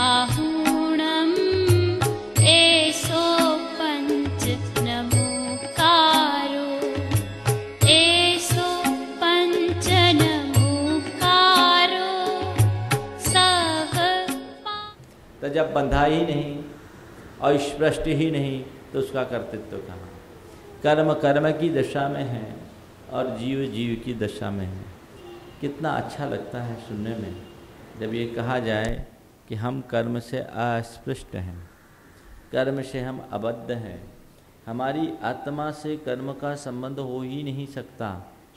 राहुणम् एषो पञ्च नमोकारो एषो पञ्च नमोकारो सह। तो जब बंधा ही नहीं और स्पष्ट ही नहीं तो उसका कर्तृत्व कहाँ? कर्म कर्म की दशा में है और जीव जीव की दशा में है। कितना अच्छा लगता है सुनने में जब ये कहा जाए कि हम कर्म से अस्पृष्ट हैं, कर्म से हम अबद्ध हैं, हमारी आत्मा से कर्म का संबंध हो ही नहीं सकता।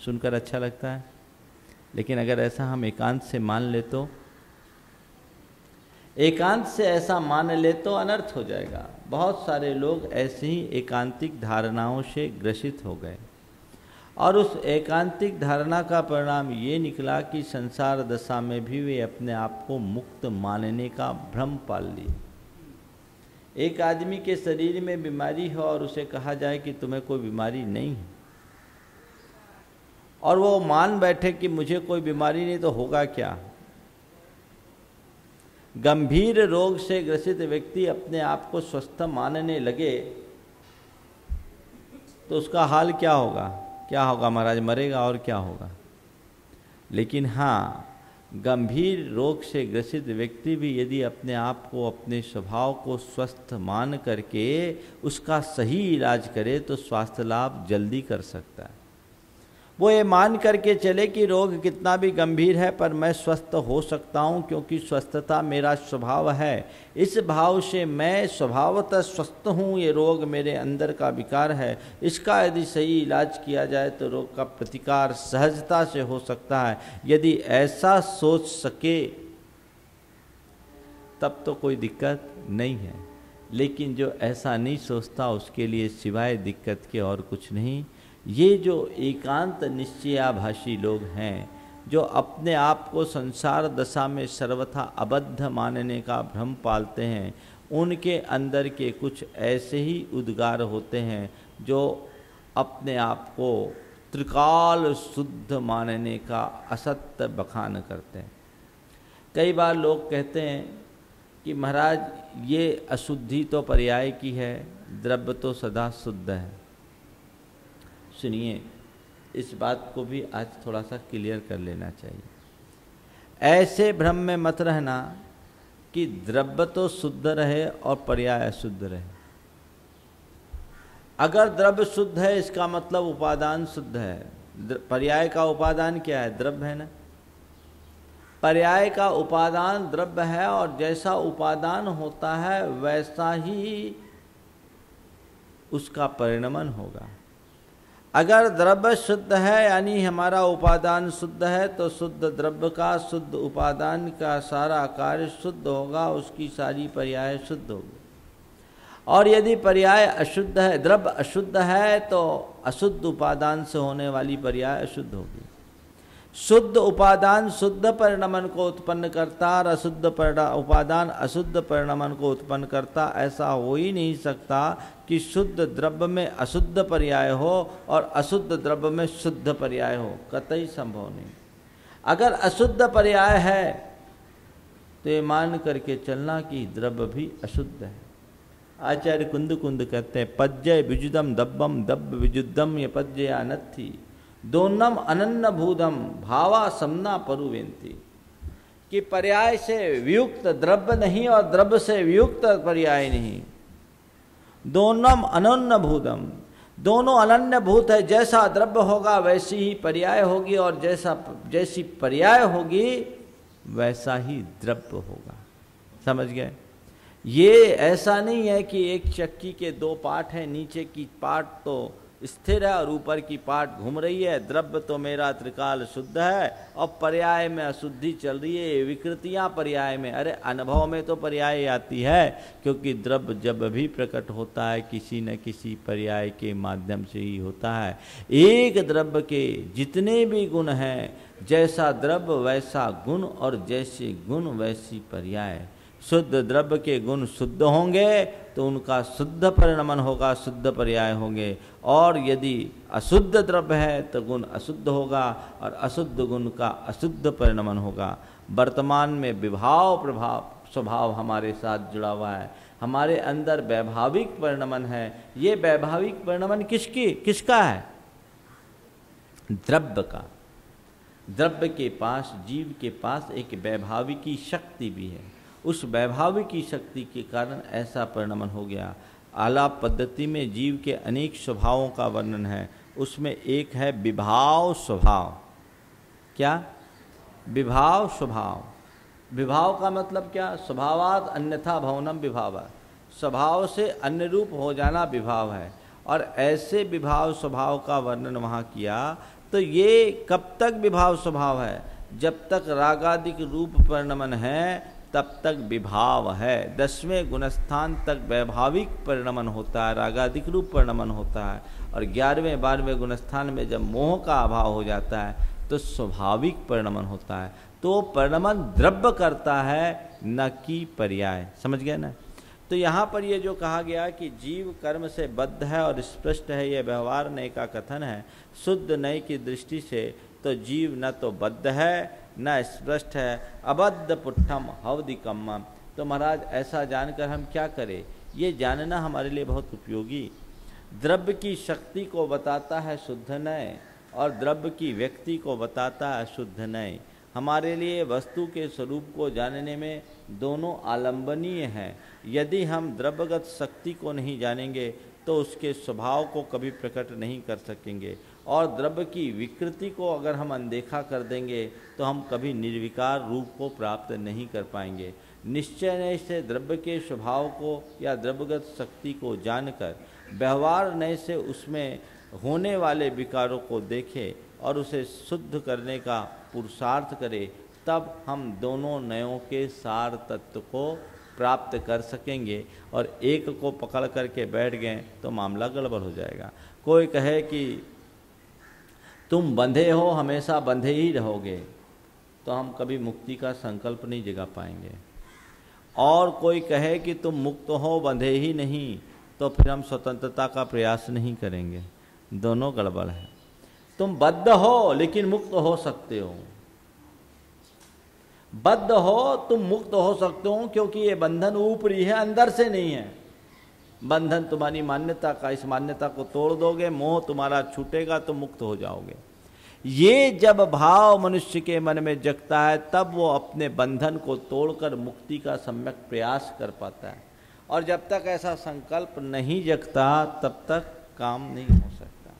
सुनकर अच्छा लगता है, लेकिन अगर ऐसा हम एकांत से मान ले तो, एकांत से ऐसा मान ले तो अनर्थ हो जाएगा। बहुत सारे लोग ऐसे ही एकांतिक धारणाओं से ग्रसित हो गए और उस एकांतिक धारणा का परिणाम ये निकला कि संसार दशा में भी वे अपने आप को मुक्त मानने का भ्रम पाल लिए। एक आदमी के शरीर में बीमारी हो और उसे कहा जाए कि तुम्हें कोई बीमारी नहीं है, और वो मान बैठे कि मुझे कोई बीमारी नहीं, तो होगा क्या? गंभीर रोग से ग्रसित व्यक्ति अपने आप को स्वस्थ मानने लगे तो उसका हाल क्या होगा? क्या होगा महाराज? मरेगा और क्या होगा? लेकिन हाँ, गंभीर रोग से ग्रसित व्यक्ति भी यदि अपने आप को, अपने स्वभाव को स्वस्थ मान करके उसका सही इलाज करे तो स्वास्थ्य लाभ जल्दी कर सकता है। वो ये मान करके चले कि रोग कितना भी गंभीर है पर मैं स्वस्थ हो सकता हूँ क्योंकि स्वस्थता मेरा स्वभाव है। इस भाव से मैं स्वभावतः स्वस्थ हूँ, ये रोग मेरे अंदर का विकार है, इसका यदि सही इलाज किया जाए तो रोग का प्रतिकार सहजता से हो सकता है। यदि ऐसा सोच सके तब तो कोई दिक्कत नहीं है, लेकिन जो ऐसा नहीं सोचता उसके लिए सिवाय दिक्कत के और कुछ नहीं। ये जो एकांत निश्चयाभाषी लोग हैं, जो अपने आप को संसार दशा में सर्वथा अबद्ध मानने का भ्रम पालते हैं, उनके अंदर के कुछ ऐसे ही उद्गार होते हैं जो अपने आप को त्रिकाल शुद्ध मानने का असत्य बखान करते हैं। कई बार लोग कहते हैं कि महाराज ये अशुद्धि तो पर्याय की है, द्रव्य तो सदा शुद्ध है। सुनिए, इस बात को भी आज थोड़ा सा क्लियर कर लेना चाहिए। ऐसे भ्रम में मत रहना कि द्रव्य तो शुद्ध रहे और पर्याय अशुद्ध रहे। अगर द्रव्य शुद्ध है इसका मतलब उपादान शुद्ध है। पर्याय का उपादान क्या है? द्रव्य है ना। पर्याय का उपादान द्रव्य है और जैसा उपादान होता है वैसा ही उसका परिणमन होगा। अगर द्रव्य शुद्ध है यानी हमारा उपादान शुद्ध है तो शुद्ध द्रव्य का, शुद्ध उपादान का सारा कार्य शुद्ध होगा, उसकी सारी पर्याय शुद्ध होगी। और यदि पर्याय अशुद्ध है, द्रव्य अशुद्ध है, तो अशुद्ध उपादान से होने वाली पर्याय अशुद्ध होगी। शुद्ध उपादान शुद्ध परिणमन को उत्पन्न करता और अशुद्ध उपादान अशुद्ध परिणमन को उत्पन्न करता। ऐसा हो ही नहीं सकता कि शुद्ध द्रव्य में अशुद्ध पर्याय हो और अशुद्ध द्रव्य में शुद्ध पर्याय हो, कतई संभव नहीं। अगर अशुद्ध पर्याय है तो ये मान करके चलना कि द्रव्य भी अशुद्ध है। आचार्य कुंद कुंद कहते हैं, पज्जय विजुदम दब्बम दब्ब विजुद्धम ये पज्जया नत्थी दोनम अनन्न भूदम भावा समना परुवेंती। कि पर्याय से वियुक्त द्रव्य नहीं और द्रव्य से वियुक्त पर्याय नहीं, दोनम अनन्न भूतम, दोनों अनन्य भूत है। जैसा द्रव्य होगा वैसी ही पर्याय होगी और जैसी पर्याय होगी वैसा ही द्रव्य होगा। समझ गए? ये ऐसा नहीं है कि एक चक्की के दो पार्ट हैं, नीचे की पार्ट तो स्थिर है और ऊपर की पार्ट घूम रही है। द्रव्य तो मेरा त्रिकाल शुद्ध है और पर्याय में अशुद्धि चल रही है। विकृतियां पर्याय में, अरे अनुभव में तो पर्याय आती है, क्योंकि द्रव्य जब भी प्रकट होता है किसी न किसी पर्याय के माध्यम से ही होता है। एक द्रव्य के जितने भी गुण हैं, जैसा द्रव्य वैसा गुण और जैसे गुण वैसी पर्याय। शुद्ध द्रव्य के गुण शुद्ध होंगे तो उनका शुद्ध परिणमन होगा, शुद्ध पर्याय होंगे। और यदि अशुद्ध द्रव्य है तो गुण अशुद्ध होगा और अशुद्ध गुण का अशुद्ध परिणमन होगा। वर्तमान में विभाव प्रभाव स्वभाव हमारे साथ जुड़ा हुआ है, हमारे अंदर वैभाविक परिणमन है। ये वैभाविक परिणमन किसका है? द्रव्य का। द्रव्य के पास, जीव के पास एक वैभाविकी शक्ति भी है। उस वैभाविकी शक्ति के कारण ऐसा परिणमन हो गया। आलाप पद्धति में जीव के अनेक स्वभावों का वर्णन है। उसमें एक है विभाव स्वभाव। क्या? विभाव स्वभाव। विभाव का मतलब क्या? स्वभावात् अन्यथा भवनम विभाव। स्वभाव से अन्य रूप हो जाना विभाव है। और ऐसे विभाव स्वभाव का वर्णन वहाँ किया। तो ये कब तक विभाव स्वभाव है? जब तक रागादिक रूप परिणमन है तब तक विभाव है। 10वें गुणस्थान तक वैभाविक परिणमन होता है, रागादिक रूप परिणमन होता है। और 11वें 12वें गुणस्थान में जब मोह का अभाव हो जाता है तो स्वाभाविक परिणमन होता है। तो परिणमन द्रव्य करता है, न कि पर्याय। समझ गए ना? तो यहाँ पर ये जो कहा गया कि जीव कर्म से बद्ध है और स्पष्ट है, यह व्यवहार नय का कथन है। शुद्ध नय की दृष्टि से तो जीव न तो बद्ध है न स्पष्ट है, अबद्ध पुट्ठम हवदिकम्म। तो महाराज ऐसा जानकर हम क्या करें? ये जानना हमारे लिए बहुत उपयोगी। द्रव्य की शक्ति को बताता है शुद्ध नय और द्रव्य की व्यक्ति को बताता है शुद्ध नय। हमारे लिए वस्तु के स्वरूप को जानने में दोनों आलंबनीय हैं। यदि हम द्रव्यगत शक्ति को नहीं जानेंगे तो उसके स्वभाव को कभी प्रकट नहीं कर सकेंगे। और द्रव्य की विकृति को अगर हम अनदेखा कर देंगे तो हम कभी निर्विकार रूप को प्राप्त नहीं कर पाएंगे। निश्चय से द्रव्य के स्वभाव को या द्रव्यगत शक्ति को जानकर व्यवहार नय से उसमें होने वाले विकारों को देखे और उसे शुद्ध करने का पुरुषार्थ करे, तब हम दोनों नयों के सार तत्व को प्राप्त कर सकेंगे। और एक को पकड़ करके बैठ गए तो मामला गड़बड़ हो जाएगा। कोई कहे कि तुम बंधे हो, हमेशा बंधे ही रहोगे, तो हम कभी मुक्ति का संकल्प नहीं जगा पाएंगे। और कोई कहे कि तुम मुक्त हो, बंधे ही नहीं, तो फिर हम स्वतंत्रता का प्रयास नहीं करेंगे। दोनों गड़बड़ है। तुम बद्ध हो लेकिन मुक्त हो सकते हो। बद्ध हो, तुम मुक्त हो सकते हो, क्योंकि ये बंधन ऊपरी है, अंदर से नहीं है। बंधन तुम्हारी मान्यता का, इस मान्यता को तोड़ दोगे, मोह तुम्हारा छूटेगा तो मुक्त हो जाओगे। ये जब भाव मनुष्य के मन में जगता है तब वो अपने बंधन को तोड़कर मुक्ति का सम्यक प्रयास कर पाता है। और जब तक ऐसा संकल्प नहीं जगता तब तक काम नहीं हो सकता।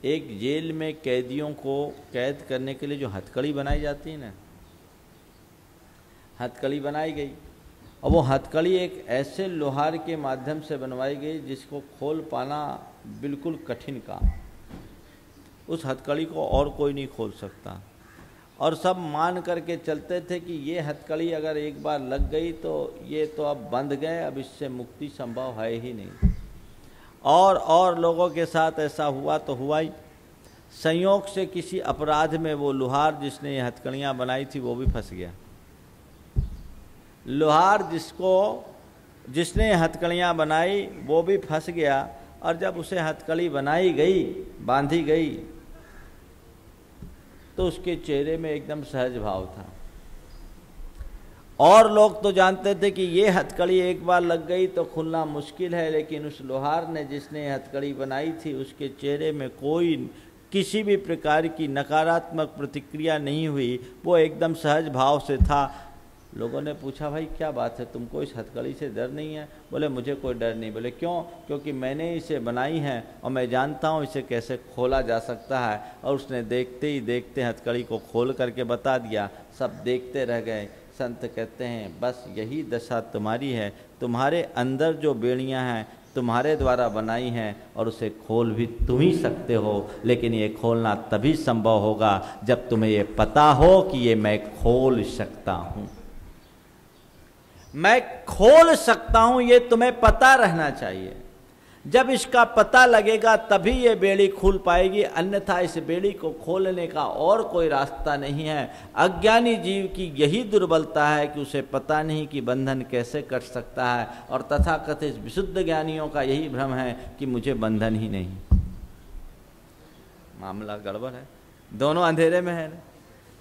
एक जेल में कैदियों को कैद करने के लिए जो हथकड़ी बनाई जाती है ना, हथकड़ी बनाई गई और वो हथकड़ी एक ऐसे लोहार के माध्यम से बनवाई गई जिसको खोल पाना बिल्कुल कठिन काम। उस हथकड़ी को और कोई नहीं खोल सकता। और सब मान करके चलते थे कि ये हथकड़ी अगर एक बार लग गई तो ये तो अब बंध गए, अब इससे मुक्ति संभव है ही नहीं। और लोगों के साथ ऐसा हुआ तो हुआ ही। संयोग से किसी अपराध में वो लोहार जिसने ये हथकड़ियाँ बनाई थी वो भी फंस गया। लोहार जिसने हथकड़ियाँ बनाई वो भी फंस गया। और जब उसे हथकड़ी बनाई गई, बांधी गई, तो उसके चेहरे में एकदम सहज भाव था। और लोग तो जानते थे कि ये हथकड़ी एक बार लग गई तो खुलना मुश्किल है, लेकिन उस लोहार ने जिसने हथकड़ी बनाई थी उसके चेहरे में कोई किसी भी प्रकार की नकारात्मक प्रतिक्रिया नहीं हुई। वो एकदम सहज भाव से था। लोगों ने पूछा, भाई क्या बात है, तुमको इस हथकड़ी से डर नहीं है? बोले मुझे कोई डर नहीं। बोले क्यों? क्योंकि मैंने इसे बनाई है और मैं जानता हूँ इसे कैसे खोला जा सकता है। और उसने देखते ही देखते हथकड़ी को खोल करके बता दिया। सब देखते रह गए। संत कहते हैं बस यही दशा तुम्हारी है। तुम्हारे अंदर जो बेड़ियाँ हैं तुम्हारे द्वारा बनाई हैं और उसे खोल भी तुम ही सकते हो, लेकिन ये खोलना तभी संभव होगा जब तुम्हें ये पता हो कि ये मैं खोल सकता हूँ। मैं खोल सकता हूं, ये तुम्हें पता रहना चाहिए। जब इसका पता लगेगा तभी ये बेड़ी खुल पाएगी, अन्यथा इस बेड़ी को खोलने का और कोई रास्ता नहीं है। अज्ञानी जीव की यही दुर्बलता है कि उसे पता नहीं कि बंधन कैसे कट सकता है। और तथाकथित विशुद्ध ज्ञानियों का यही भ्रम है कि मुझे बंधन ही नहीं। मामला गड़बड़ है, दोनों अंधेरे में है।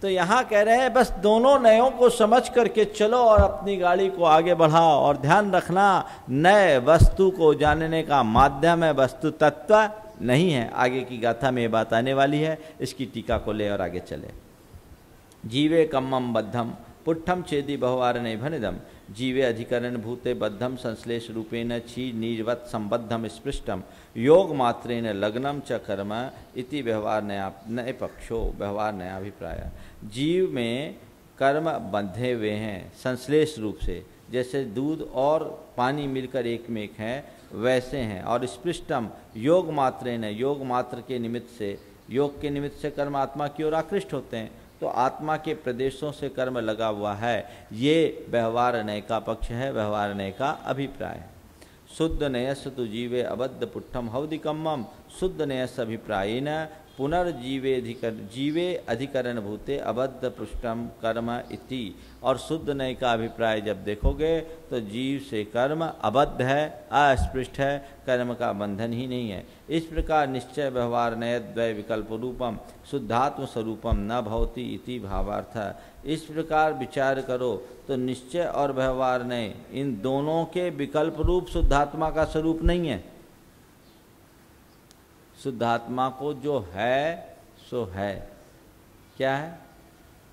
तो यहाँ कह रहे हैं बस दोनों नयों को समझ करके चलो और अपनी गाड़ी को आगे बढ़ाओ, और ध्यान रखना नए वस्तु को जानने का माध्यम है, वस्तु तत्व नहीं है। आगे की गाथा में ये बात आने वाली है, इसकी टीका को ले और आगे चले। जीवे कम्मम बद्धम पुट्ठम छेदी बहुवारणे भनिदम जीवे अधिकरण भूते बद्धम संश्लेष रूपेण छी निर्वत संबद्धम स्पृष्टम योग मात्रेण लग्नम च कर्म इति व्यवहार नए पक्षो व्यवहार नया अभिप्राय। जीव में कर्म बंधे हुए हैं संश्लेष रूप से, जैसे दूध और पानी मिलकर एक में एक हैं वैसे हैं, और स्पृष्टम योग मात्रेण योग मात्र के निमित्त से, योग के निमित्त से कर्म आत्मा की ओर आकृष्ट होते हैं, तो आत्मा के प्रदेशों से कर्म लगा हुआ है। ये व्यवहार नय का पक्ष है, व्यवहार नय का अभिप्राय है। शुद्ध नयस तु जीवे अबद्ध पुट्ठम हवदिकम्मम शुद्ध नयस अभिप्रायेन जीवे अधिकरण भूते अबद्ध पुष्टम कर्म इति। और शुद्ध नय का अभिप्राय जब देखोगे तो जीव से कर्म अबद्ध है, अस्पृष्ट है, कर्म का बंधन ही नहीं है। इस प्रकार निश्चय व्यवहार नय द्वय विकल्प रूपम शुद्धात्म स्वरूपम न भवति इति भावार्थ। इस प्रकार विचार करो तो निश्चय और व्यवहार नय इन दोनों के विकल्प रूप शुद्धात्मा का स्वरूप नहीं है। शुद्धात्मा को जो है सो है, क्या है?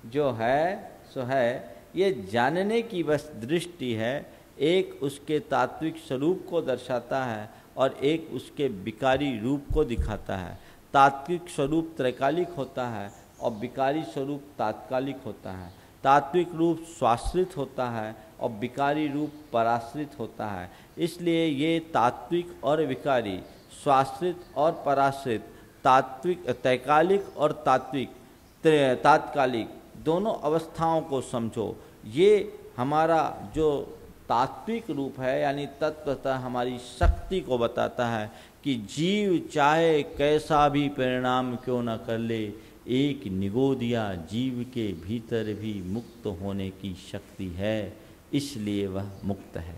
जो है सो है, ये जानने की बस दृष्टि है। एक उसके तात्विक स्वरूप को दर्शाता है और एक उसके विकारी रूप को दिखाता है। तात्विक स्वरूप त्रैकालिक होता है और विकारी स्वरूप तात्कालिक होता है। तात्विक रूप स्वाश्रित होता है और विकारी रूप पराश्रित होता है। इसलिए ये तात्विक और विकारी, स्वाश्रित और पराश्रित, तात्विक त्रैकालिक और तात्कालिक दोनों अवस्थाओं को समझो। ये हमारा जो तात्विक रूप है यानी तत्वतः हमारी शक्ति को बताता है कि जीव चाहे कैसा भी परिणाम क्यों न कर ले, एक निगोदिया जीव के भीतर भी मुक्त होने की शक्ति है, इसलिए वह मुक्त है।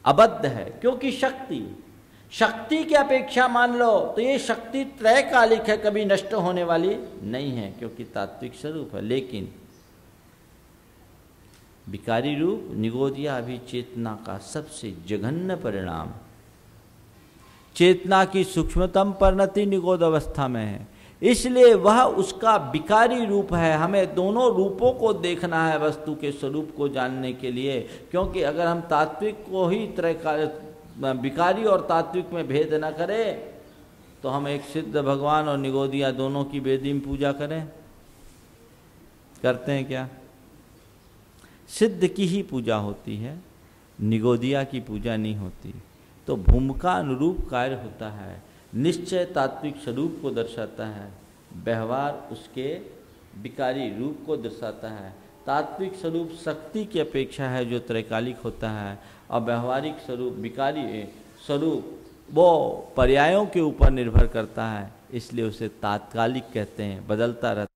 अबद्ध है क्योंकि शक्ति की अपेक्षा मान लो तो ये शक्ति त्रैकालिक है, कभी नष्ट होने वाली नहीं है क्योंकि तात्विक स्वरूप है। लेकिन विकारी रूप निगोदिया अभी चेतना का सबसे जघन्य परिणाम, चेतना की सूक्ष्मतम परिणति निगोद अवस्था में है, इसलिए वह उसका विकारी रूप है। हमें दोनों रूपों को देखना है वस्तु के स्वरूप को जानने के लिए, क्योंकि अगर हम तात्विक को ही विकारी और तात्विक में भेद न करें तो हम एक सिद्ध भगवान और निगोदिया दोनों की वेदी में पूजा करें। करते हैं क्या? सिद्ध की ही पूजा होती है, निगोदिया की पूजा नहीं होती। तो भूमिका अनुरूप कार्य होता है। निश्चय तात्विक स्वरूप को दर्शाता है, व्यवहार उसके विकारी रूप को दर्शाता है। तात्विक स्वरूप शक्ति की अपेक्षा है जो त्रैकालिक होता है, और व्यवहारिक स्वरूप विकारी स्वरूप वो पर्यायों के ऊपर निर्भर करता है, इसलिए उसे तात्कालिक कहते हैं, बदलता रहता है।